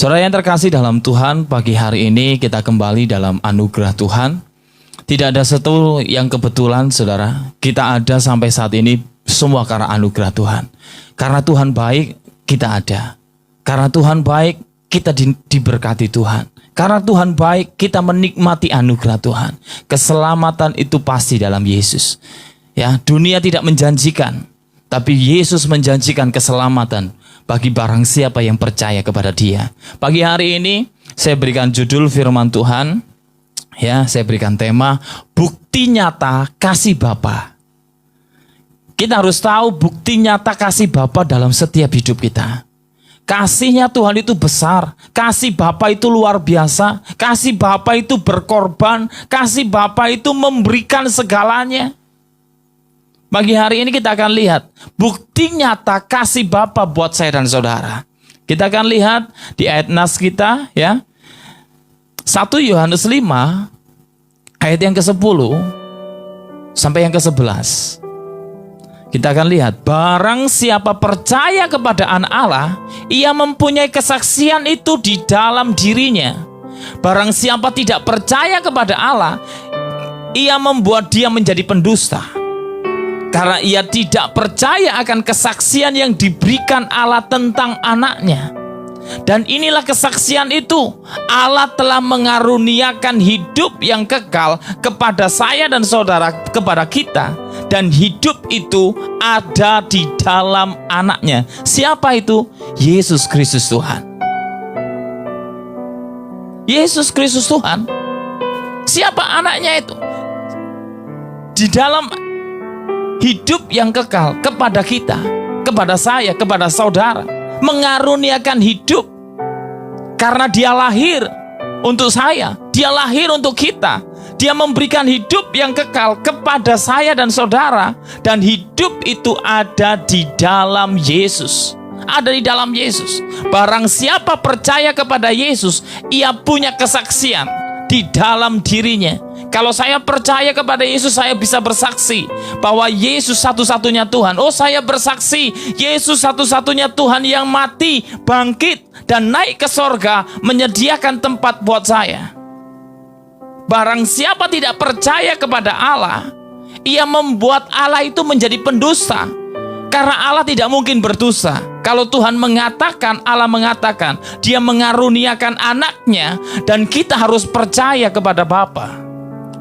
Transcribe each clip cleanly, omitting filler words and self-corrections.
Saudara yang terkasih dalam Tuhan, pagi hari ini kita kembali dalam anugerah Tuhan. Tidak ada satu yang kebetulan, saudara. Kita ada sampai saat ini semua karena anugerah Tuhan. Karena Tuhan baik, kita ada. Karena Tuhan baik, kita diberkati Tuhan. Karena Tuhan baik, kita menikmati anugerah Tuhan. Keselamatan itu pasti dalam Yesus. Ya, dunia tidak menjanjikan, tapi Yesus menjanjikan keselamatan bagi barang siapa yang percaya kepada Dia. Pagi hari ini saya berikan judul firman Tuhan. Ya, saya berikan tema bukti nyata kasih Bapa. Kita harus tahu bukti nyata kasih Bapa dalam setiap hidup kita. Kasihnya Tuhan itu besar, kasih Bapa itu luar biasa, kasih Bapa itu berkorban, kasih Bapa itu memberikan segalanya. Pagi hari ini kita akan lihat bukti nyata kasih Bapa buat saya dan saudara. Kita akan lihat di ayat nas kita, ya. 1 Yohanes 5 ayat yang ke-10 sampai yang ke-11. Kita akan lihat, barang siapa percaya kepada Anak Allah, ia mempunyai kesaksian itu di dalam dirinya. Barang siapa tidak percaya kepada Allah, ia membuat dia menjadi pendusta. Karena ia tidak percaya akan kesaksian yang diberikan Allah tentang Anaknya. Dan inilah kesaksian itu, Allah telah mengaruniakan hidup yang kekal kepada saya dan saudara, kepada kita. Dan hidup itu ada di dalam Anaknya. Siapa itu? Yesus Kristus Tuhan. Yesus Kristus Tuhan. Siapa Anaknya itu? Di dalam hidup yang kekal kepada kita, kepada saya, kepada saudara, mengaruniakan hidup. Karena Dia lahir untuk saya, Dia lahir untuk kita. Dia memberikan hidup yang kekal kepada saya dan saudara. Dan hidup itu ada di dalam Yesus. Ada di dalam Yesus. Barang siapa percaya kepada Yesus, ia punya kesaksian di dalam dirinya. Kalau saya percaya kepada Yesus, saya bisa bersaksi bahwa Yesus satu-satunya Tuhan. Oh, saya bersaksi Yesus satu-satunya Tuhan yang mati, bangkit, dan naik ke sorga, menyediakan tempat buat saya. Barang siapa tidak percaya kepada Allah, ia membuat Allah itu menjadi pendusta. Karena Allah tidak mungkin berdosa. Kalau Tuhan mengatakan, Allah mengatakan, Dia mengaruniakan Anaknya, dan kita harus percaya kepada Bapa.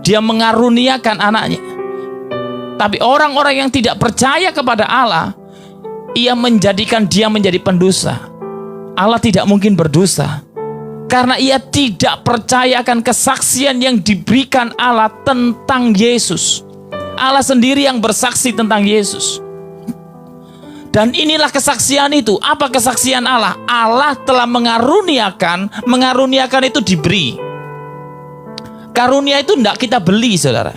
Dia mengaruniakan Anaknya. Tapi orang-orang yang tidak percaya kepada Allah, ia menjadikan dia menjadi pendosa. Allah tidak mungkin berdosa, karena ia tidak percaya akan kesaksian yang diberikan Allah tentang Yesus. Allah sendiri yang bersaksi tentang Yesus. Dan inilah kesaksian itu. Apa kesaksian Allah? Allah telah mengaruniakan. Mengaruniakan itu diberi. Karunia itu tidak kita beli, saudara.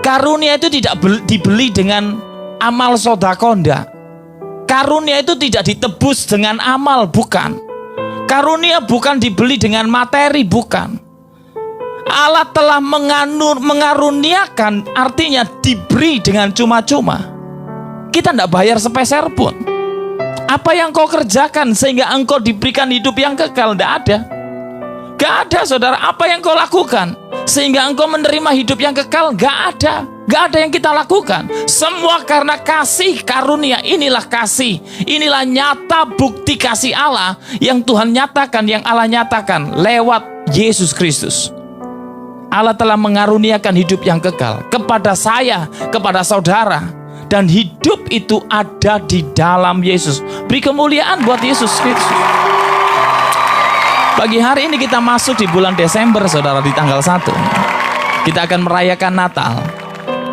Karunia itu tidak dibeli dengan amal sodakonda. Karunia itu tidak ditebus dengan amal, bukan. Karunia bukan dibeli dengan materi, bukan. Allah telah mengaruniakan, artinya diberi dengan cuma-cuma. Kita tidak bayar sepeser pun. Apa yang kau kerjakan sehingga engkau diberikan hidup yang kekal? Tidak ada. Gak ada, saudara. Apa yang kau lakukan sehingga engkau menerima hidup yang kekal? Gak ada. Gak ada yang kita lakukan. Semua karena kasih karunia. Inilah kasih. Inilah nyata bukti kasih Allah yang Tuhan nyatakan, yang Allah nyatakan lewat Yesus Kristus. Allah telah mengaruniakan hidup yang kekal kepada saya, kepada saudara. Dan hidup itu ada di dalam Yesus. Beri kemuliaan buat Yesus Kristus. Pagi hari ini kita masuk di bulan Desember, saudara, di tanggal 1. Kita akan merayakan Natal.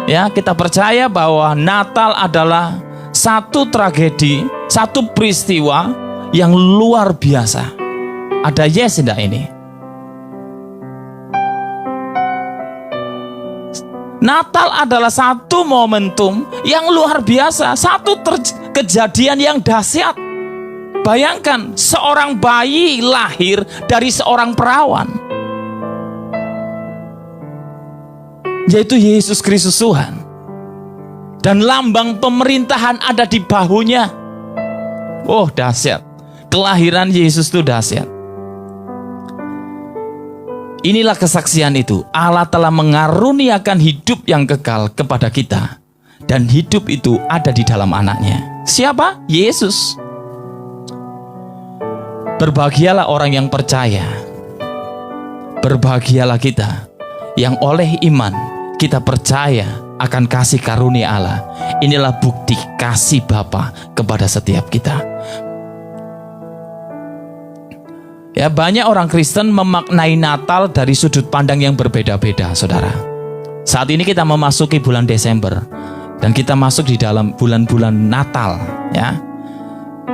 Ya, kita percaya bahwa Natal adalah satu tragedi, satu peristiwa yang luar biasa. Ada yes tidak ini? Natal adalah satu momentum yang luar biasa, satu kejadian yang dahsyat. Bayangkan, seorang bayi lahir dari seorang perawan, yaitu Yesus Kristus Tuhan. Dan lambang pemerintahan ada di bahunya. Oh, dahsyat. Kelahiran Yesus itu dahsyat. Inilah kesaksian itu. Allah telah mengaruniakan hidup yang kekal kepada kita. Dan hidup itu ada di dalam anaknya. Siapa? Yesus. Berbahagialah orang yang percaya. Berbahagialah kita yang oleh iman kita percaya akan kasih karunia Allah. Inilah bukti kasih Bapa kepada setiap kita. Ya, banyak orang Kristen memaknai Natal dari sudut pandang yang berbeda-beda, saudara. Saat ini kita memasuki bulan Desember dan kita masuk di dalam bulan-bulan Natal, ya.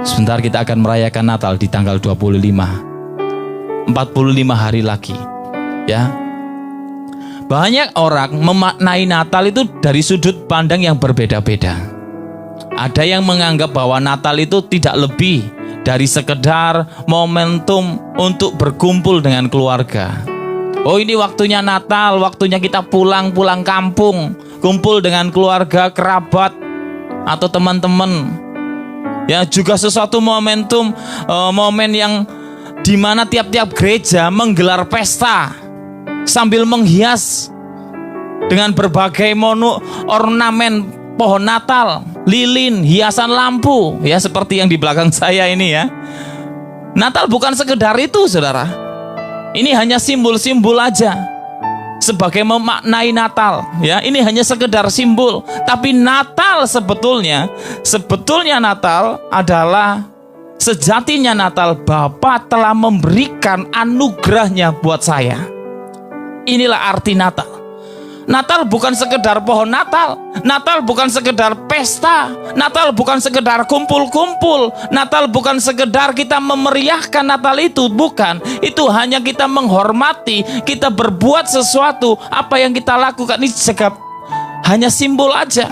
Sebentar kita akan merayakan Natal di tanggal 25. 45 hari lagi, ya. Banyak orang memaknai Natal itu dari sudut pandang yang berbeda-beda. Ada yang menganggap bahwa Natal itu tidak lebih dari sekedar momentum untuk berkumpul dengan keluarga. Oh, ini waktunya Natal, waktunya kita pulang kampung, kumpul dengan keluarga, kerabat, atau teman-teman. Ya, juga sesuatu momentum, momen yang dimana tiap-tiap gereja menggelar pesta sambil menghias dengan berbagai ornamen pohon Natal, lilin, hiasan lampu, ya seperti yang di belakang saya ini ya. Natal bukan sekedar itu, saudara. Ini hanya simbol-simbol aja sebagai memaknai Natal, ya. Ini hanya sekedar simbol. Tapi Natal sebetulnya Natal adalah sejatinya Natal. Bapa telah memberikan anugerahnya buat saya. Inilah arti Natal. Natal bukan sekedar pohon Natal. Natal bukan sekedar pesta. Natal bukan sekedar kumpul-kumpul. Natal bukan sekedar kita memeriahkan Natal itu. Bukan. Itu hanya kita menghormati. Kita berbuat sesuatu. Apa yang kita lakukan ini hanya simbol aja.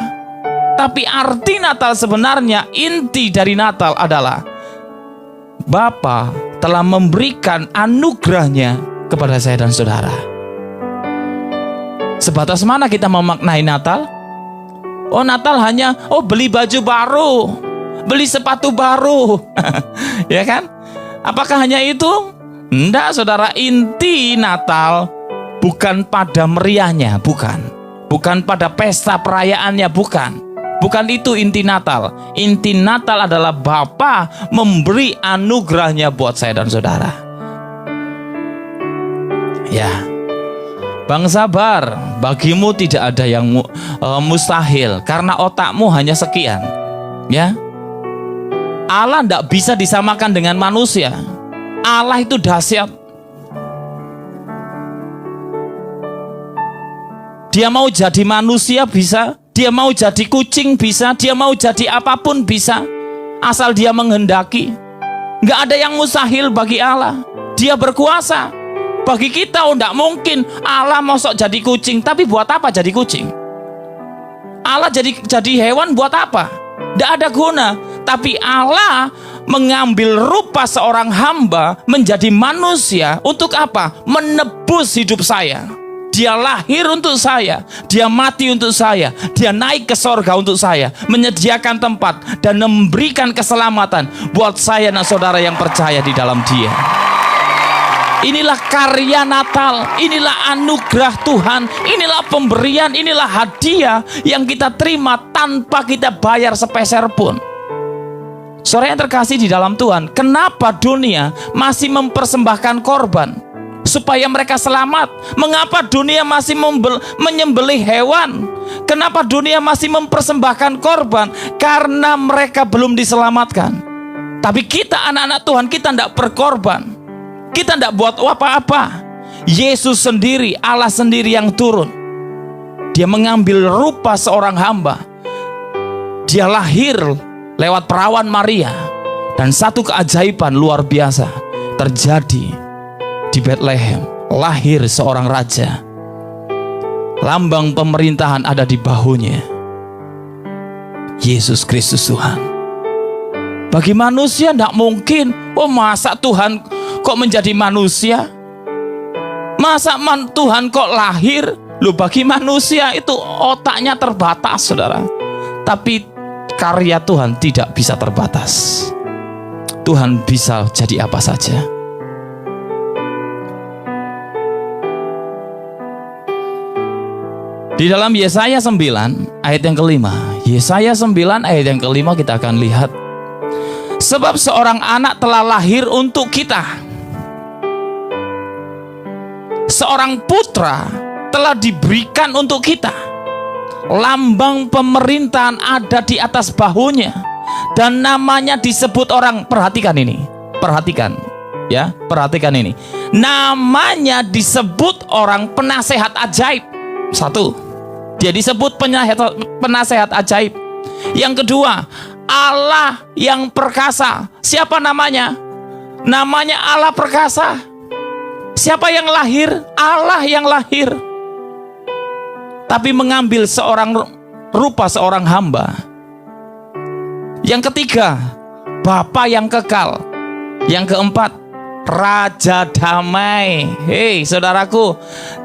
Tapi arti Natal sebenarnya, inti dari Natal adalah Bapa telah memberikan anugerahnya kepada saya dan saudara. Sebatas mana kita memaknai Natal? Oh, Natal hanya beli baju baru, beli sepatu baru. Ya kan? Apakah hanya itu? Enggak, saudara. Inti Natal bukan pada meriahnya, bukan pada pesta perayaannya, bukan itu inti Natal. Inti Natal adalah Bapa memberi anugerahnya buat saya dan saudara. Ya. Bang sabar, bagimu tidak ada yang mustahil karena otakmu hanya sekian. Ya, Allah tidak bisa disamakan dengan manusia. Allah itu dahsyat. Dia mau jadi manusia bisa, dia mau jadi kucing bisa, dia mau jadi apapun bisa, asal dia menghendaki. Nggak ada yang mustahil bagi Allah. Dia berkuasa. Bagi kita tidak mungkin. Allah mosok jadi kucing, tapi buat apa jadi kucing? Allah jadi hewan buat apa? Tidak ada guna. Tapi Allah mengambil rupa seorang hamba menjadi manusia untuk apa? Menebus hidup saya. Dia lahir untuk saya, dia mati untuk saya, dia naik ke sorga untuk saya, menyediakan tempat dan memberikan keselamatan buat saya dan saudara yang percaya di dalam dia. Inilah karya Natal, inilah anugerah Tuhan, inilah pemberian, inilah hadiah yang kita terima tanpa kita bayar sepeser pun. Saudara yang terkasih di dalam Tuhan, kenapa dunia masih mempersembahkan korban supaya mereka selamat? Mengapa dunia masih menyembelih hewan? Kenapa dunia masih mempersembahkan korban? Karena mereka belum diselamatkan. Tapi kita anak-anak Tuhan, kita tidak berkorban. Kita tidak buat apa-apa. Yesus sendiri, Allah sendiri yang turun. Dia mengambil rupa seorang hamba. Dia lahir lewat perawan Maria. Dan satu keajaiban luar biasa terjadi di Bethlehem. Lahir seorang raja. Lambang pemerintahan ada di bahunya. Yesus Kristus Tuhan. Bagi manusia tidak mungkin. Masa Tuhan kok menjadi manusia? Masa Tuhan kok lahir? Loh, bagi manusia itu otaknya terbatas, saudara. Tapi karya Tuhan tidak bisa terbatas. Tuhan bisa jadi apa saja. Di dalam Yesaya 9 ayat yang kelima, Yesaya 9 ayat yang kelima kita akan lihat, sebab seorang anak telah lahir untuk kita, seorang putra telah diberikan untuk kita, lambang pemerintahan ada di atas bahunya, dan namanya disebut orang, perhatikan ini, perhatikan ya, perhatikan ini, namanya disebut orang penasehat ajaib. Satu, dia disebut penasehat ajaib. Yang kedua, Allah yang perkasa. Siapa namanya? Namanya Allah perkasa. Siapa yang lahir? Allah yang lahir, tapi mengambil rupa seorang hamba. Yang ketiga, Bapa yang kekal. Yang keempat, Raja damai. Hei saudaraku,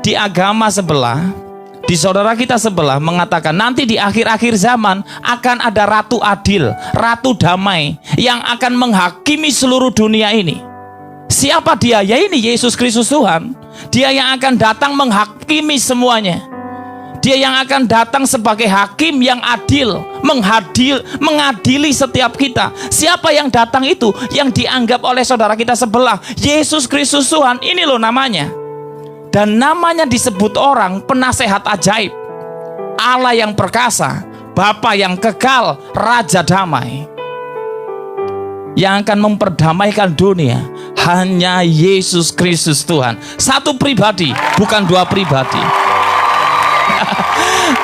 di agama sebelah, di saudara kita sebelah mengatakan nanti di akhir-akhir zaman akan ada ratu adil, ratu damai yang akan menghakimi seluruh dunia ini. Siapa dia? Ya ini Yesus Kristus Tuhan. Dia yang akan datang menghakimi semuanya. Dia yang akan datang sebagai hakim yang adil, mengadili setiap kita. Siapa yang datang itu? Yang dianggap oleh saudara kita sebelah, Yesus Kristus Tuhan. Ini loh namanya. Dan namanya disebut orang penasehat ajaib, Allah yang perkasa, Bapa yang kekal, Raja damai. Yang akan memperdamaikan dunia hanya Yesus Kristus Tuhan. Satu pribadi, bukan dua pribadi.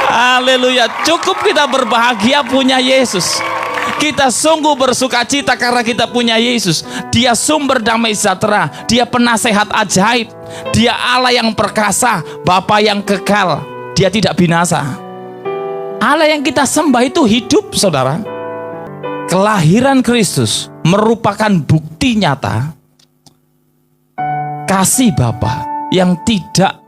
Haleluya. Cukup kita berbahagia punya Yesus. Kita sungguh bersuka cita karena kita punya Yesus. Dia sumber damai sejahtera, dia penasehat ajaib, dia Allah yang perkasa, Bapa yang kekal, dia tidak binasa. Allah yang kita sembah itu hidup, saudara. Kelahiran Kristus merupakan bukti nyata kasih Bapa yang tidak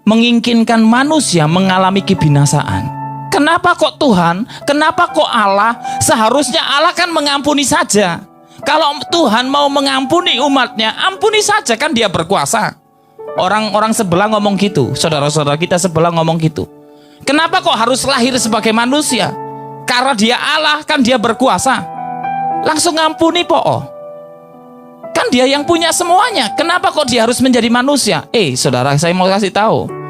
menginginkan manusia mengalami kebinasaan. Kenapa kok Tuhan? Kenapa kok Allah? Seharusnya Allah kan mengampuni saja. Kalau Tuhan mau mengampuni umatnya, ampuni saja, kan dia berkuasa. Orang-orang sebelah ngomong gitu, saudara-saudara kita sebelah ngomong gitu. Kenapa kok harus lahir sebagai manusia? Karena dia Allah, kan dia berkuasa. Langsung ngampuni po. Kan dia yang punya semuanya. Kenapa kok dia harus menjadi manusia? Saudara, saya mau kasih tahu.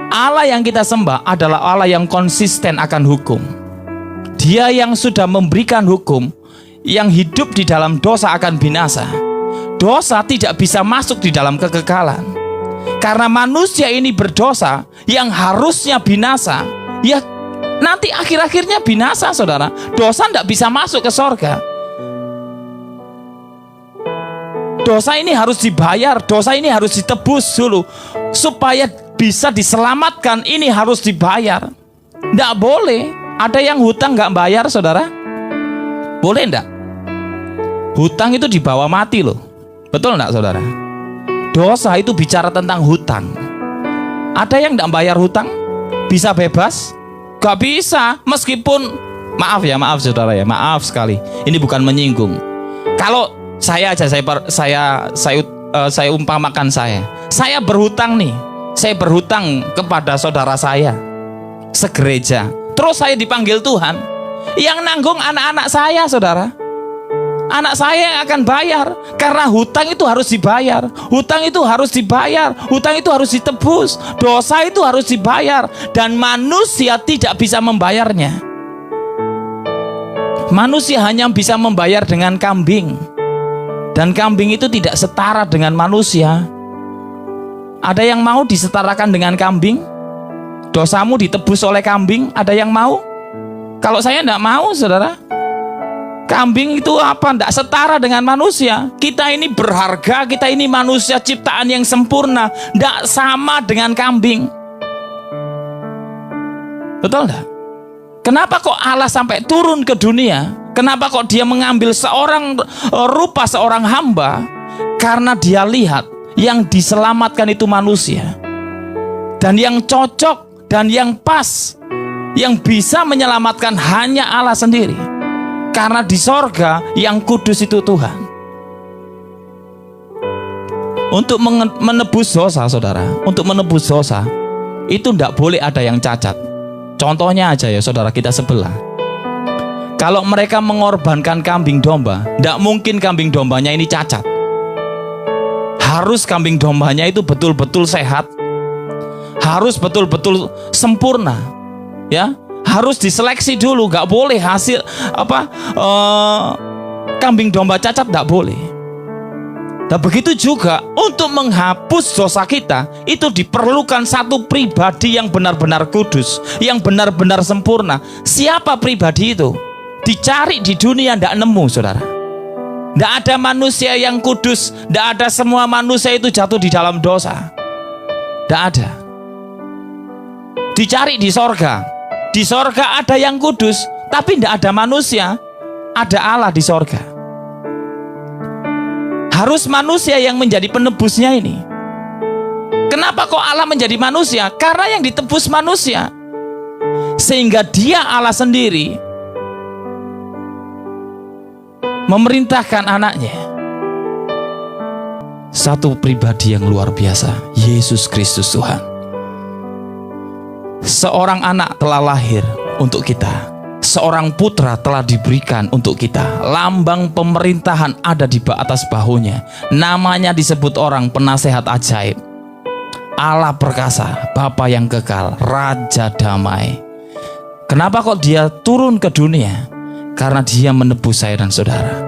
Allah yang kita sembah adalah Allah yang konsisten akan hukum. Dia yang sudah memberikan hukum, yang hidup di dalam dosa akan binasa. Dosa tidak bisa masuk di dalam kekekalan. Karena manusia ini berdosa, yang harusnya binasa, ya nanti akhir-akhirnya binasa, saudara. Dosa tidak bisa masuk ke sorga. Dosa ini harus dibayar, dosa ini harus ditebus dulu. Supaya bisa diselamatkan, ini harus dibayar. Tidak boleh ada yang hutang nggak bayar, saudara. Boleh enggak? Hutang itu dibawa mati loh. Betul enggak, saudara? Dosa itu bicara tentang hutang. Ada yang enggak bayar hutang bisa bebas? Gak bisa, meskipun maaf saudara ya, maaf sekali. Ini bukan menyinggung. Kalau saya umpamakan saya berhutang nih. Saya berhutang kepada saudara saya segereja. Terus saya dipanggil Tuhan. Yang nanggung anak-anak saya, saudara. Anak saya yang akan bayar. Karena hutang itu harus dibayar. Hutang itu harus dibayar. Hutang itu harus ditebus. Dosa itu harus dibayar. Dan manusia tidak bisa membayarnya. Manusia hanya bisa membayar dengan kambing. Dan kambing itu tidak setara dengan manusia. Ada yang mau disetarakan dengan kambing? Dosamu ditebus oleh kambing, ada yang mau? Kalau saya tidak mau, saudara. Kambing itu apa? Tidak setara dengan manusia. Kita ini berharga, kita ini manusia ciptaan yang sempurna. Tidak sama dengan kambing. Betul tidak? Kenapa kok Allah sampai turun ke dunia? Kenapa kok dia mengambil rupa seorang hamba? Karena dia lihat yang diselamatkan itu manusia. Dan yang cocok dan yang pas, yang bisa menyelamatkan hanya Allah sendiri. Karena di sorga yang kudus itu Tuhan. Untuk menebus dosa, saudara, untuk menebus dosa, itu tidak boleh ada yang cacat. Contohnya aja ya saudara kita sebelah. Kalau mereka mengorbankan kambing domba, tidak mungkin kambing dombanya ini cacat. Harus kambing dombanya itu betul-betul sehat, harus betul-betul sempurna, ya. Harus diseleksi dulu, nggak boleh hasil kambing domba cacat, nggak boleh. Dan begitu juga untuk menghapus dosa kita, itu diperlukan satu pribadi yang benar-benar kudus, yang benar-benar sempurna. Siapa pribadi itu? Dicari di dunia tidak nemu, saudara. Tidak ada manusia yang kudus, tidak ada, semua manusia itu jatuh di dalam dosa. Tidak ada. Dicari di sorga. Di sorga ada yang kudus, tapi tidak ada manusia. Ada Allah di sorga. Harus manusia yang menjadi penebusnya ini. Kenapa kok Allah menjadi manusia? Karena yang ditebus manusia. Sehingga dia Allah sendiri memerintahkan anaknya. Satu pribadi yang luar biasa, Yesus Kristus Tuhan. Seorang anak telah lahir untuk kita, seorang putra telah diberikan untuk kita. Lambang pemerintahan ada di atas bahunya. Namanya disebut orang penasehat ajaib, Allah perkasa, Bapa yang kekal, Raja damai. Kenapa kok dia turun ke dunia? Karena dia menebus saya dan saudara.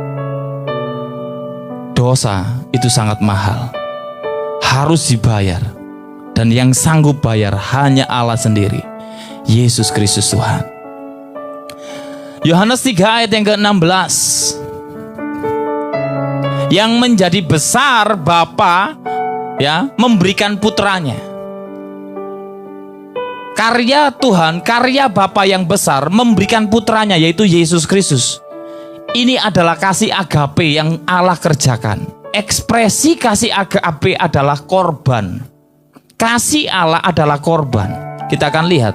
Dosa itu sangat mahal, harus dibayar. Dan yang sanggup bayar hanya Allah sendiri, Yesus Kristus Tuhan. Yohanes 3 ayat yang ke-16. Yang menjadi besar Bapa, ya, memberikan putranya. Karya Tuhan, karya Bapa yang besar memberikan putranya, yaitu Yesus Kristus. Ini adalah kasih agape yang Allah kerjakan. Ekspresi kasih agape adalah korban. Kasih Allah adalah korban. Kita akan lihat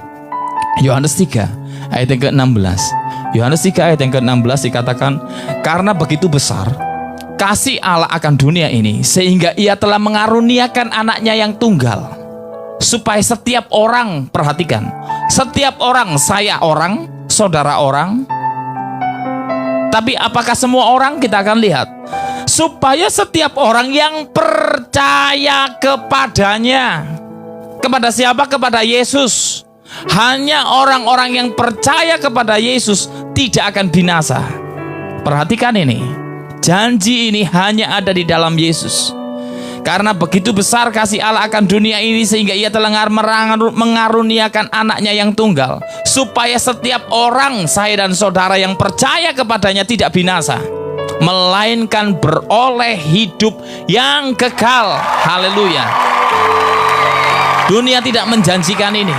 Yohanes 3 ayat yang ke-16. Yohanes 3 ayat yang ke-16 dikatakan, karena begitu besar kasih Allah akan dunia ini, sehingga ia telah mengaruniakan anaknya yang tunggal, supaya setiap orang, perhatikan, setiap orang, saya orang, saudara orang, tapi apakah semua orang? Kita akan lihat. Supaya setiap orang yang percaya kepadanya. Kepada siapa? Kepada Yesus. Hanya orang-orang yang percaya kepada Yesus tidak akan binasa. Perhatikan ini, janji ini hanya ada di dalam Yesus. Karena begitu besar kasih Allah akan dunia ini, sehingga ia telah mengaruniakan anaknya yang tunggal, supaya setiap orang, saya dan saudara yang percaya kepadanya tidak binasa, melainkan beroleh hidup yang kekal. Haleluya. Dunia tidak menjanjikan ini.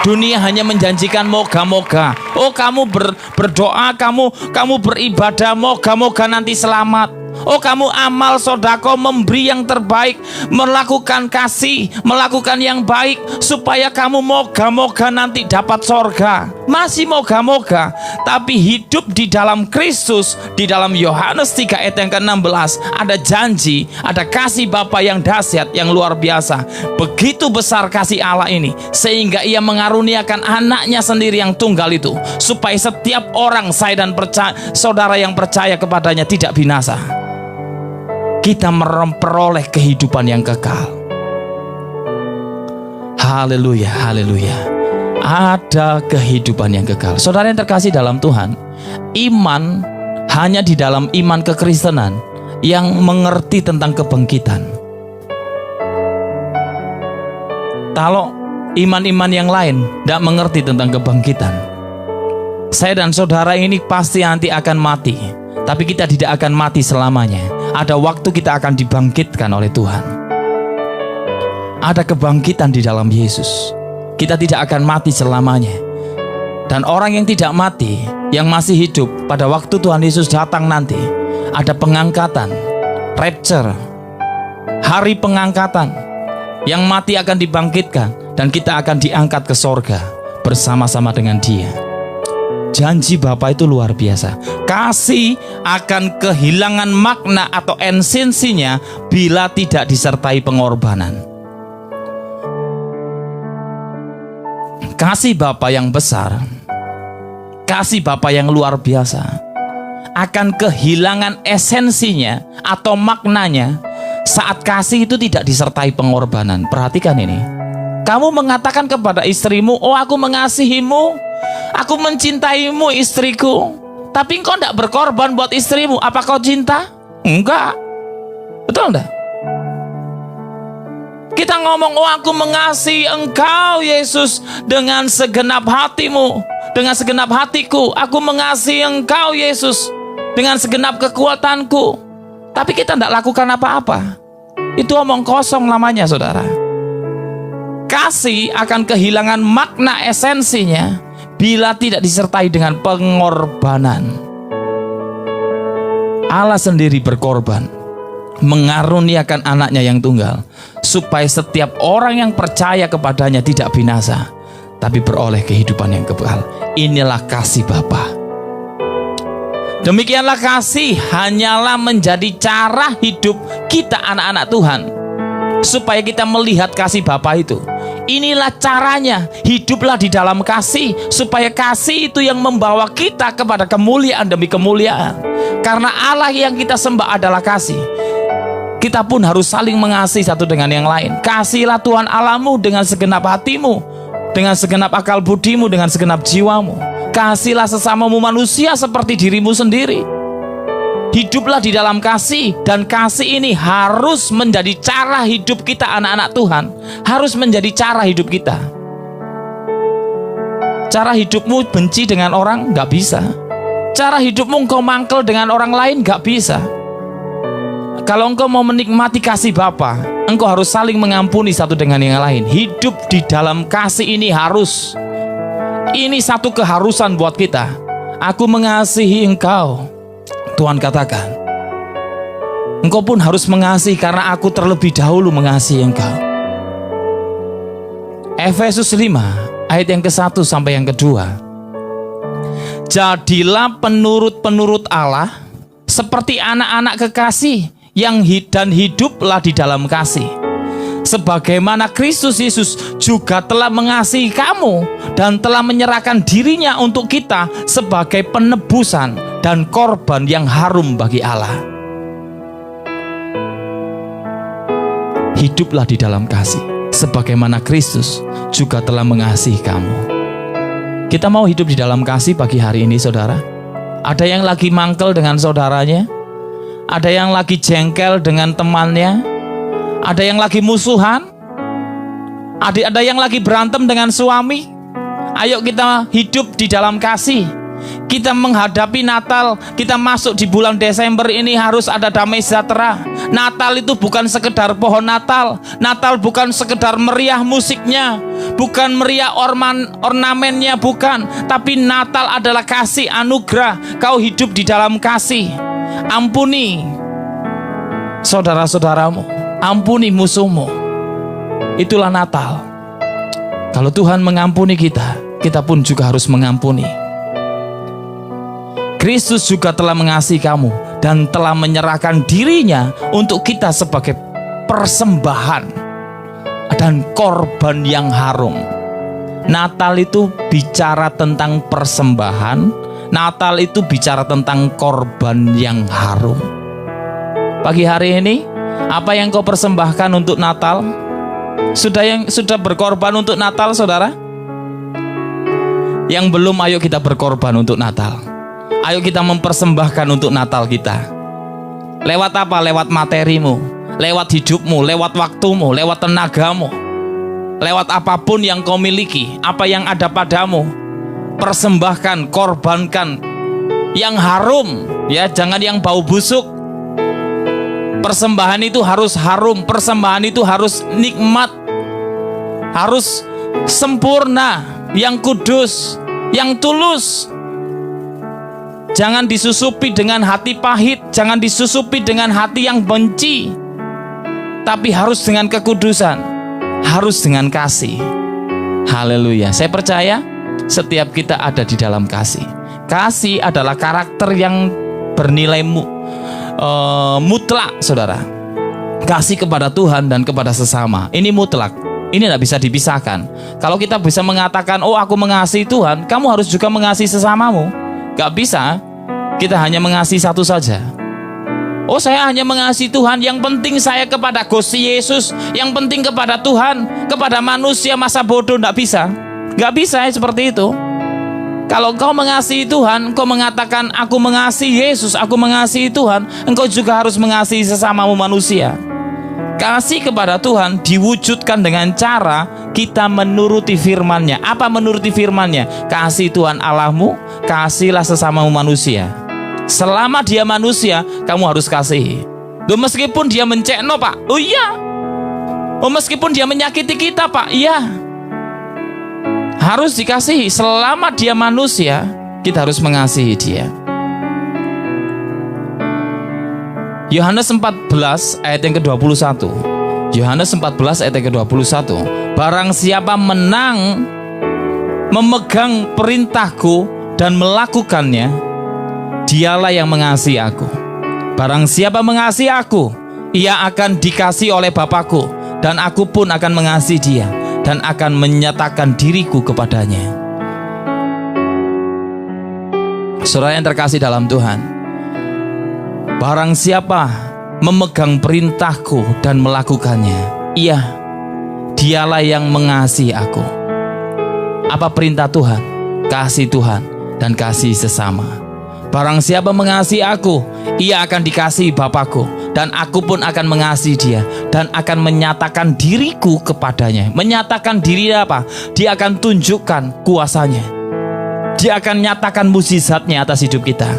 Dunia hanya menjanjikan moga-moga. Oh, kamu berdoa, kamu beribadah, moga-moga nanti selamat. Oh, kamu amal sodako, memberi yang terbaik, melakukan kasih, melakukan yang baik, supaya kamu moga-moga nanti dapat sorga. Masih moga-moga. Tapi hidup di dalam Kristus, di dalam Yohanes 3 ayat yang ke-16, ada janji, ada kasih Bapa yang dahsyat, yang luar biasa. Begitu besar kasih Allah ini, sehingga ia mengaruniakan anaknya sendiri yang tunggal itu, supaya setiap orang, saya dan saudara yang percaya kepadanya tidak binasa. Kita memperoleh kehidupan yang kekal. Haleluya, haleluya. Ada kehidupan yang kekal. Saudara yang terkasih dalam Tuhan, iman hanya di dalam iman kekristenan yang mengerti tentang kebangkitan. Kalau iman-iman yang lain tidak mengerti tentang kebangkitan, saya dan saudara ini pasti nanti akan mati. Tapi kita tidak akan mati selamanya. Ada waktu kita akan dibangkitkan oleh Tuhan. Ada kebangkitan di dalam Yesus. Kita tidak akan mati selamanya. Dan orang yang tidak mati, yang masih hidup pada waktu Tuhan Yesus datang nanti, ada pengangkatan, rapture, hari pengangkatan. Yang mati akan dibangkitkan, dan kita akan diangkat ke sorga bersama-sama dengan Dia. Janji Bapa itu luar biasa. Kasih akan kehilangan makna atau esensinya bila tidak disertai pengorbanan. kasih Bapa yang besar, kasih Bapa yang luar biasa akan kehilangan esensinya atau maknanya saat kasih itu tidak disertai pengorbanan. Perhatikan ini. Kamu mengatakan kepada istrimu, oh aku mengasihimu, aku mencintaimu istriku, tapi engkau tidak berkorban buat istrimu. Apa kau cinta? Enggak. Betul enggak? Kita ngomong, oh aku mengasihi engkau Yesus dengan segenap hatimu, dengan segenap hatiku. Aku mengasihi engkau Yesus dengan segenap kekuatanku. Tapi kita tidak lakukan apa-apa. Itu omong kosong namanya, saudara. Kasih akan kehilangan makna esensinya bila tidak disertai dengan pengorbanan. Allah sendiri berkorban, mengaruniakan anaknya yang tunggal, supaya setiap orang yang percaya kepadanya tidak binasa, tapi beroleh kehidupan yang kekal. Inilah kasih Bapa. Demikianlah kasih hanyalah menjadi cara hidup kita anak-anak Tuhan, supaya kita melihat kasih Bapa itu. Inilah caranya, hiduplah di dalam kasih, supaya kasih itu yang membawa kita kepada kemuliaan demi kemuliaan. Karena Allah yang kita sembah adalah kasih, kita pun harus saling mengasihi satu dengan yang lain. Kasihilah Tuhan Allahmu dengan segenap hatimu, dengan segenap akal budimu, dengan segenap jiwamu. Kasihilah sesamamu manusia seperti dirimu sendiri. Hiduplah di dalam kasih, dan kasih ini harus menjadi cara hidup kita anak-anak Tuhan. Harus menjadi cara hidup kita. Cara hidupmu benci dengan orang, gak bisa. Cara hidupmu engkau mangkel dengan orang lain, gak bisa. Kalau engkau mau menikmati kasih Bapa, engkau harus saling mengampuni satu dengan yang lain. Hidup di dalam kasih ini harus. Ini satu keharusan buat kita. Aku mengasihi engkau, Tuhan katakan. Engkau pun harus mengasihi karena aku terlebih dahulu mengasihi engkau. Efesus 5 ayat yang ke-1 sampai yang ke-2. Jadilah penurut-penurut Allah seperti anak-anak kekasih dan hiduplah di dalam kasih, sebagaimana Kristus Yesus juga telah mengasihi kamu dan telah menyerahkan dirinya untuk kita sebagai penebusan dan korban yang harum bagi Allah. Hiduplah di dalam kasih, sebagaimana Kristus juga telah mengasihi kamu. Kita mau hidup di dalam kasih pagi hari ini, saudara. Ada yang lagi mangkel dengan saudaranya, ada yang lagi jengkel dengan temannya, ada yang lagi musuhan, ada yang lagi berantem dengan suami. Ayo kita hidup di dalam kasih. Kita menghadapi Natal, kita masuk di bulan Desember ini harus ada damai sejahtera. Natal itu bukan sekedar pohon Natal. Natal bukan sekedar meriah musiknya, bukan meriah ornamennya, bukan. Tapi Natal adalah kasih anugerah. Kau hidup di dalam kasih. Ampuni saudara-saudaramu, ampuni musuhmu. Itulah Natal. Kalau Tuhan mengampuni kita, kita pun juga harus mengampuni. Kristus juga telah mengasihi kamu dan telah menyerahkan dirinya untuk kita sebagai persembahan dan korban yang harum. Natal itu bicara tentang persembahan, Natal itu bicara tentang korban yang harum. Pagi hari ini, apa yang kau persembahkan untuk Natal? Sudah berkorban untuk Natal, saudara? Yang belum, ayo kita berkorban untuk Natal. Ayo kita mempersembahkan untuk Natal kita. Lewat apa? Lewat materimu, lewat hidupmu, lewat waktumu, lewat tenagamu, lewat apapun yang kau miliki, apa yang ada padamu. Persembahkan, korbankan yang harum, ya, jangan yang bau busuk. Persembahan itu harus harum, persembahan itu harus nikmat, harus sempurna, yang kudus, yang tulus. Jangan disusupi dengan hati pahit, jangan disusupi dengan hati yang benci, tapi harus dengan kekudusan, harus dengan kasih. Haleluya. Saya percaya setiap kita ada di dalam kasih. Kasih adalah karakter yang bernilai mutlak, saudara. Kasih kepada Tuhan dan kepada sesama, ini mutlak. Ini tidak bisa dipisahkan. Kalau kita bisa mengatakan, oh aku mengasihi Tuhan, kamu harus juga mengasihi sesamamu. Gak bisa, kita hanya mengasihi satu saja. Oh saya hanya mengasihi Tuhan, yang penting saya kepada Gusti Yesus, yang penting kepada Tuhan, kepada manusia masa bodoh. Gak bisa. Gak bisa seperti itu. Kalau engkau mengasihi Tuhan, engkau mengatakan aku mengasihi Yesus, aku mengasihi Tuhan, engkau juga harus mengasihi sesamamu manusia. Kasih kepada Tuhan diwujudkan dengan cara kita menuruti firman-Nya. Apa menuruti firman-Nya? Kasih Tuhan Allahmu, kasihlah sesamamu manusia. Selama dia manusia, kamu harus kasihi. Loh, meskipun dia mencekno, Pak. Oh iya. Oh meskipun dia menyakiti kita, Pak. Iya. Harus dikasihi. Selama dia manusia, kita harus mengasihi dia. Yohanes 14 ayat yang ke-21. Yohanes 14 ayat yang ke-21. Barang siapa menang memegang perintahku dan melakukannya, dialah yang mengasihi aku. Barang siapa mengasihi aku, ia akan dikasihi oleh Bapakku, dan aku pun akan mengasihi dia dan akan menyatakan diriku kepadanya. Saudara yang terkasih dalam Tuhan, barang siapa memegang perintahku dan melakukannya, dialah yang mengasihi aku. Apa perintah Tuhan? Kasih Tuhan dan kasih sesama. Barang siapa mengasihi aku, ia akan dikasihi Bapakku, dan aku pun akan mengasihi dia dan akan menyatakan diriku kepadanya. Menyatakan diri apa? Dia akan tunjukkan kuasanya. Dia akan nyatakan mukjizatnya atas hidup kita.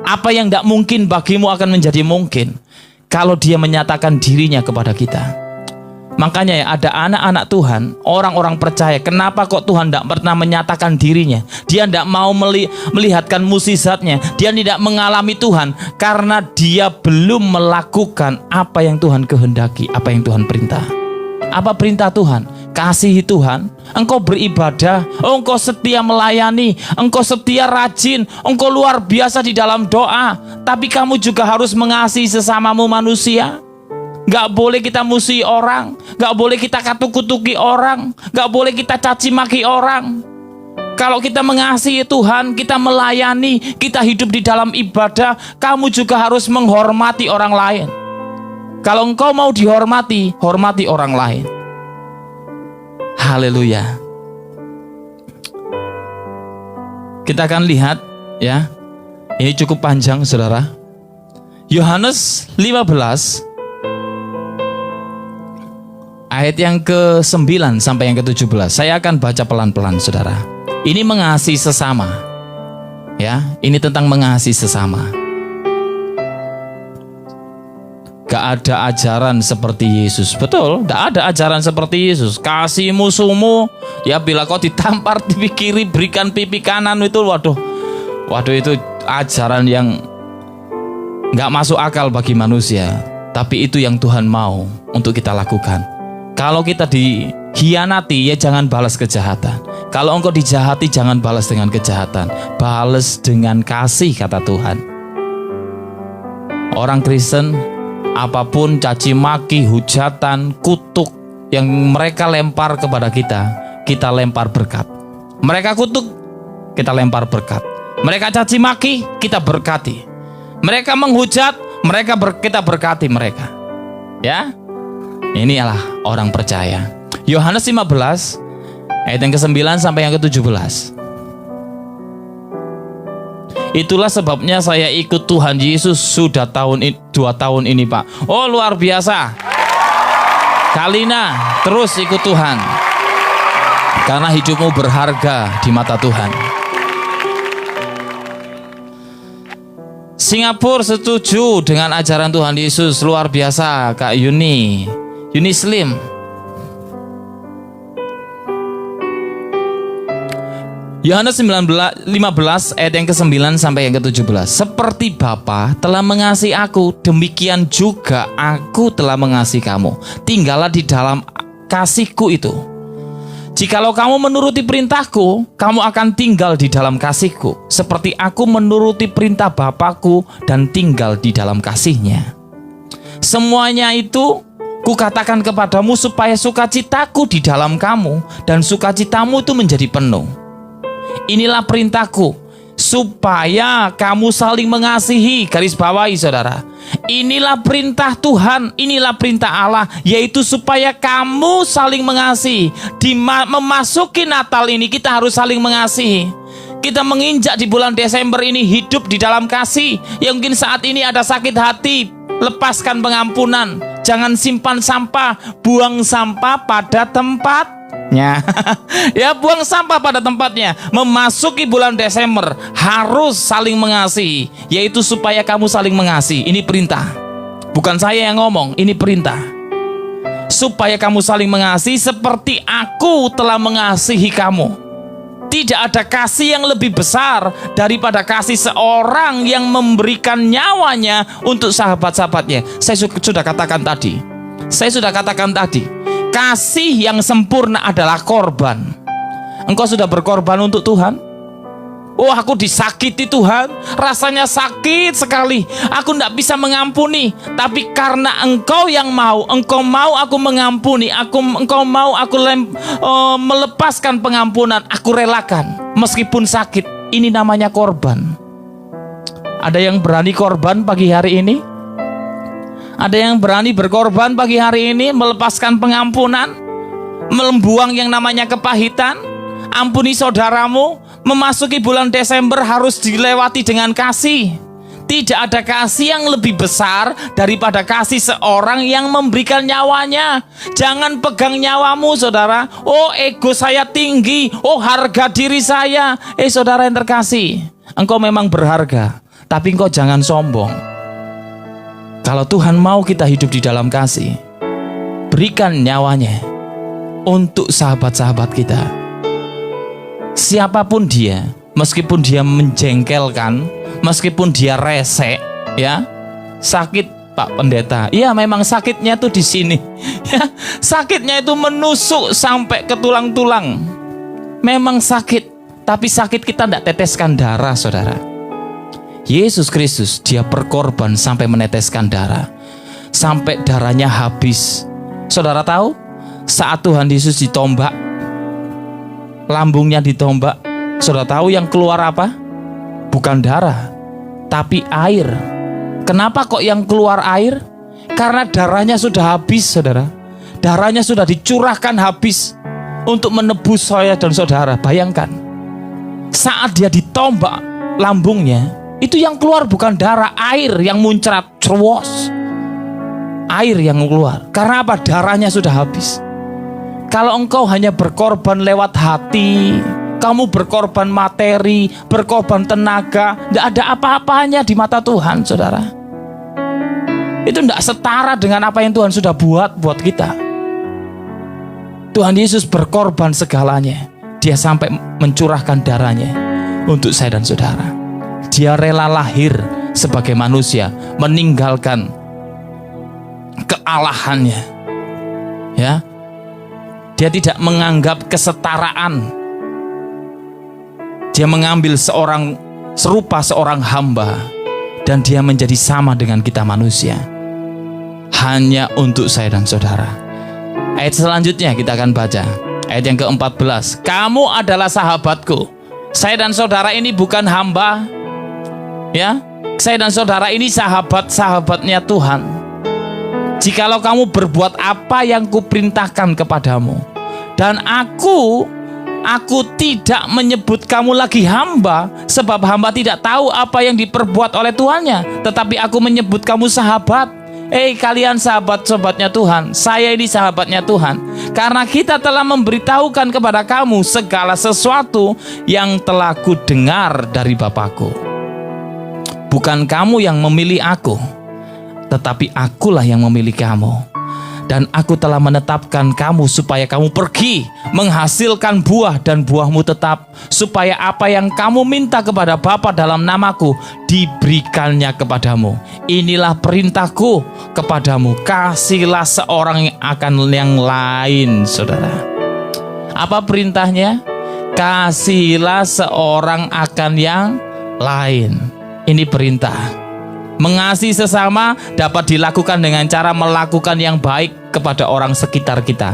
Apa yang tidak mungkin bagimu akan menjadi mungkin kalau dia menyatakan dirinya kepada kita. Makanya ya, ada anak-anak Tuhan, orang-orang percaya. Kenapa kok Tuhan tidak pernah menyatakan dirinya? Dia tidak mau melihatkan mukjizatnya. Dia tidak mengalami Tuhan karena dia belum melakukan apa yang Tuhan kehendaki, apa yang Tuhan perintah. Apa perintah Tuhan? Kasihi Tuhan. Engkau beribadah, engkau setia melayani, engkau setia rajin, engkau luar biasa di dalam doa. Tapi kamu juga harus mengasihi sesamamu manusia. Gak boleh kita musuhi orang, gak boleh kita katuk-kutuki orang, gak boleh kita caci maki orang. Kalau kita mengasihi Tuhan, kita melayani, kita hidup di dalam ibadah, kamu juga harus menghormati orang lain. Kalau engkau mau dihormati, hormati orang lain. Haleluya. Kita akan lihat ya. Ini cukup panjang, Saudara. Yohanes 15 ayat yang ke-9 sampai yang ke-17. Saya akan baca pelan-pelan, Saudara. Ini mengasihi sesama. Ya, ini tentang mengasihi sesama. Gak ada ajaran seperti Yesus. Betul, gak ada ajaran seperti Yesus. Kasih musuhmu, ya bila kau ditampar pipi kiri, berikan pipi kanan. Itu waduh itu ajaran yang gak masuk akal bagi manusia. Tapi itu yang Tuhan mau untuk kita lakukan. Kalau kita dikhianati, ya jangan balas kejahatan. Kalau engkau dijahati, jangan balas dengan kejahatan. Balas dengan kasih, kata Tuhan. Orang Kristen, apapun caci maki, hujatan, kutuk yang mereka lempar kepada kita, kita lempar berkat. Mereka kutuk, kita lempar berkat. Mereka caci maki, kita berkati. Mereka menghujat, kita berkati mereka. Ya, inilah orang percaya. Yohanes 15 ayat yang ke-9 sampai yang ke-17. Itulah sebabnya saya ikut Tuhan Yesus sudah 2 tahun ini, Pak. Oh, luar biasa. Kalina, terus ikut Tuhan. Karena hidupmu berharga di mata Tuhan. Singapura setuju dengan ajaran Tuhan Yesus. Luar biasa, Kak Yuni Slim. Yohanes 15 ayat yang ke-9 sampai yang ke-17. Seperti Bapa telah mengasihi aku, demikian juga aku telah mengasihi kamu. Tinggallah di dalam kasihku itu. Jikalau kamu menuruti perintahku, kamu akan tinggal di dalam kasihku, seperti aku menuruti perintah Bapakku dan tinggal di dalam kasihnya. Semuanya itu Kukatakan kepadamu supaya sukacitaku di dalam kamu dan sukacitamu itu menjadi penuh. Inilah perintahku, supaya kamu saling mengasihi. Garis bawahi saudara, inilah perintah Tuhan, inilah perintah Allah, yaitu supaya kamu saling mengasihi. Memasuki Natal ini kita harus saling mengasihi. Kita menginjak di bulan Desember ini hidup di dalam kasih. Yang mungkin saat ini ada sakit hati, lepaskan pengampunan. Jangan simpan sampah, buang sampah pada tempatnya. Ya, buang sampah pada tempatnya. Memasuki bulan Desember harus saling mengasihi, yaitu supaya kamu saling mengasihi. Ini perintah, bukan saya yang ngomong, ini perintah. Supaya kamu saling mengasihi seperti aku telah mengasihi kamu. Tidak ada kasih yang lebih besar daripada kasih seorang yang memberikan nyawanya untuk sahabat-sahabatnya. Saya sudah katakan tadi, kasih yang sempurna adalah korban. Engkau sudah berkorban untuk Tuhan? Oh, aku disakiti Tuhan, rasanya sakit sekali, aku tidak bisa mengampuni. Tapi karena engkau yang mau, engkau mau aku mengampuni, engkau mau aku melepaskan pengampunan, aku relakan meskipun sakit. Ini namanya korban. Ada yang berani korban pagi hari ini? Ada yang berani berkorban pagi hari ini, melepaskan pengampunan, membuang yang namanya kepahitan? Ampuni saudaramu. Memasuki bulan Desember harus dilewati dengan kasih. Tidak ada kasih yang lebih besar daripada kasih seorang yang memberikan nyawanya. Jangan pegang nyawamu saudara. Oh, ego saya tinggi, oh harga diri saya. Saudara yang terkasih, engkau memang berharga, tapi engkau jangan sombong. Kalau Tuhan mau kita hidup di dalam kasih, berikan nyawanya untuk sahabat-sahabat kita. Siapapun dia, meskipun dia menjengkelkan, meskipun dia resek, ya, sakit Pak Pendeta, iya memang sakitnya tuh di sini, ya, sakitnya itu menusuk sampai ke tulang-tulang, memang sakit, tapi sakit kita tidak teteskan darah, saudara. Yesus Kristus, dia berkorban sampai meneteskan darah, sampai darahnya habis. Saudara tahu, saat Tuhan Yesus ditombak, lambungnya ditombak, saudara tahu yang keluar apa? Bukan darah, tapi air. Kenapa kok yang keluar air? Karena darahnya sudah habis, saudara. Darahnya sudah dicurahkan habis untuk menebus saya dan saudara. Bayangkan, saat dia ditombak lambungnya, itu yang keluar bukan darah, air yang muncrat, cerwos. Air yang keluar. Karena apa? Darahnya sudah habis. Kalau engkau hanya berkorban lewat hati, kamu berkorban materi, berkorban tenaga, tidak ada apa-apanya di mata Tuhan, saudara. Itu tidak setara dengan apa yang Tuhan sudah buat kita. Tuhan Yesus berkorban segalanya. Dia sampai mencurahkan darahnya untuk saya dan saudara. Dia rela lahir sebagai manusia, meninggalkan kealahannya, ya. Dia tidak menganggap kesetaraan. Dia mengambil serupa seorang hamba, dan dia menjadi sama dengan kita manusia, hanya untuk saya dan saudara. Ayat selanjutnya kita akan baca, ayat yang ke-14. Kamu adalah sahabatku. Saya dan saudara ini bukan hamba, ya. Saya dan saudara ini sahabat-sahabatnya Tuhan. Jikalau kamu berbuat apa yang kuperintahkan kepadamu, dan aku tidak menyebut kamu lagi hamba, sebab hamba tidak tahu apa yang diperbuat oleh tuannya, tetapi aku menyebut kamu sahabat. Kalian sahabat-sahabatnya Tuhan, saya ini sahabatnya Tuhan, karena kita telah memberitahukan kepada kamu segala sesuatu yang telah kudengar dari Bapakku. Bukan kamu yang memilih aku, tetapi akulah yang memilih kamu. Dan aku telah menetapkan kamu supaya kamu pergi menghasilkan buah, dan buahmu tetap, supaya apa yang kamu minta kepada Bapa dalam namaku diberikannya kepadamu. Inilah perintahku kepadamu, kasihlah seorang yang akan yang lain. Saudara, apa perintahnya? Kasihlah seorang akan yang lain. Ini perintah. Mengasihi sesama dapat dilakukan dengan cara melakukan yang baik kepada orang sekitar kita.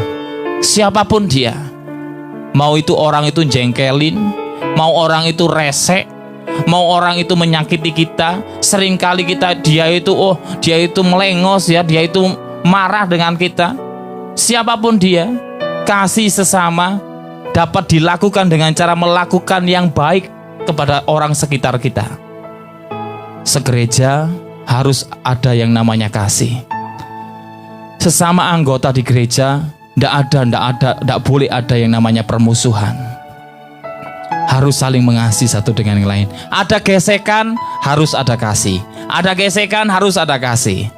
Siapapun dia. Mau itu orang itu jengkelin, mau orang itu resek, mau orang itu menyakiti kita. Seringkali dia itu melengos ya, dia itu marah dengan kita. Siapapun dia, kasih sesama dapat dilakukan dengan cara melakukan yang baik kepada orang sekitar kita. Segereja harus ada yang namanya kasih. Sesama anggota di gereja tidak boleh ada yang namanya permusuhan. Harus saling mengasihi satu dengan yang lain. Ada gesekan, harus ada kasih. Ada gesekan, harus ada kasih.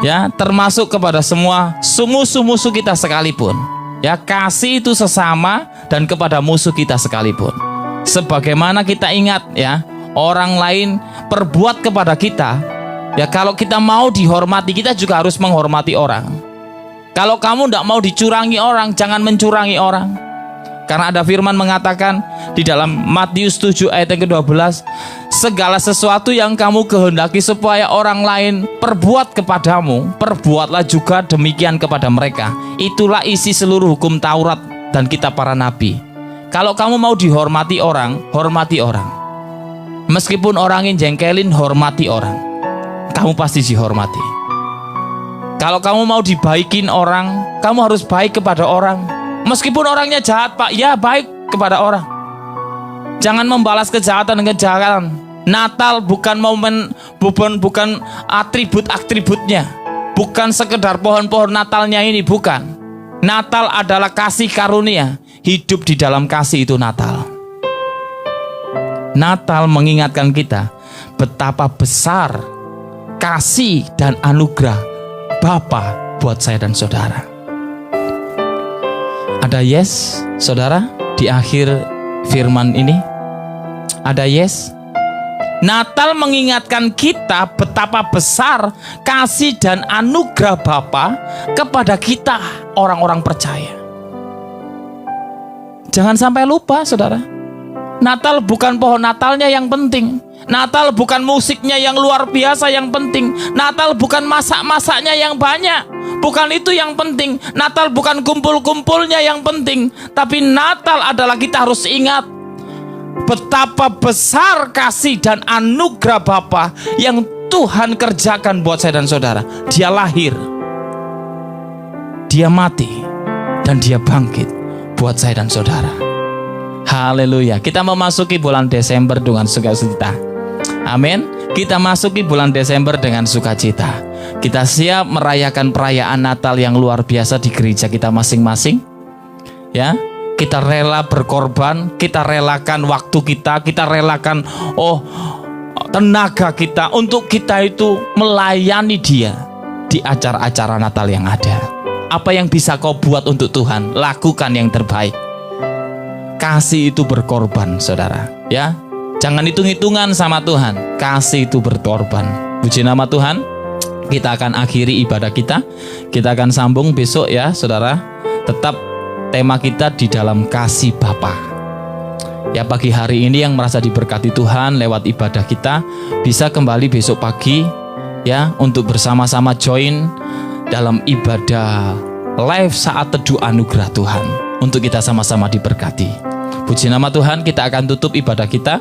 Ya, termasuk kepada semua musuh-musuh kita sekalipun. Ya, kasih itu sesama dan kepada musuh kita sekalipun. Sebagaimana kita ingat ya, orang lain perbuat kepada kita, ya kalau kita mau dihormati, kita juga harus menghormati orang. Kalau kamu tidak mau dicurangi orang, jangan mencurangi orang. Karena ada firman mengatakan di dalam Matius 7 ayat yang ke-12, segala sesuatu yang kamu kehendaki supaya orang lain perbuat kepadamu, perbuatlah juga demikian kepada mereka. Itulah isi seluruh hukum Taurat dan kitab para nabi. Kalau kamu mau dihormati orang, hormati orang. Meskipun orang yang jengkelin, hormati orang. Kamu pasti dihormati. Kalau kamu mau dibaikin orang, kamu harus baik kepada orang. Meskipun orangnya jahat, Pak, ya baik kepada orang. Jangan membalas kejahatan dengan kejahatan. Natal bukan bukan atribut-atributnya. Bukan sekedar pohon-pohon Natalnya ini, bukan. Natal adalah kasih karunia. Hidup di dalam kasih itu Natal. Natal mengingatkan kita betapa besar kasih dan anugerah Bapa buat saya dan saudara. Ada yes, saudara, di akhir firman ini? Ada yes? Natal mengingatkan kita betapa besar kasih dan anugerah Bapa kepada kita orang-orang percaya. Jangan sampai lupa, saudara. Natal bukan pohon Natalnya yang penting. Natal bukan musiknya yang luar biasa yang penting. Natal bukan masak-masaknya yang banyak. Bukan itu yang penting. Natal bukan kumpul-kumpulnya yang penting. Tapi Natal adalah kita harus ingat betapa besar kasih dan anugerah Bapa yang Tuhan kerjakan buat saya dan saudara. Dia lahir, Dia mati, dan Dia bangkit buat saya dan saudara. Haleluya. Kita memasuki bulan Desember dengan sukacita. Amin. Kita masuki bulan Desember dengan sukacita. Kita siap merayakan perayaan Natal yang luar biasa di gereja kita masing-masing. Ya, kita rela berkorban, kita relakan waktu kita relakan tenaga kita untuk kita itu melayani Dia di acara-acara Natal yang ada. Apa yang bisa kau buat untuk Tuhan? Lakukan yang terbaik. Kasih itu berkorban, saudara. Ya, jangan hitung-hitungan sama Tuhan. Kasih itu berkorban. Puji nama Tuhan. Kita akan akhiri ibadah kita. Kita akan sambung besok ya, saudara. Tetap tema kita di dalam kasih Bapa. Ya, pagi hari ini yang merasa diberkati Tuhan lewat ibadah kita bisa kembali besok pagi ya untuk bersama-sama join dalam ibadah live saat teduh anugerah Tuhan untuk kita sama-sama diberkati. Puji nama Tuhan, kita akan tutup ibadah kita.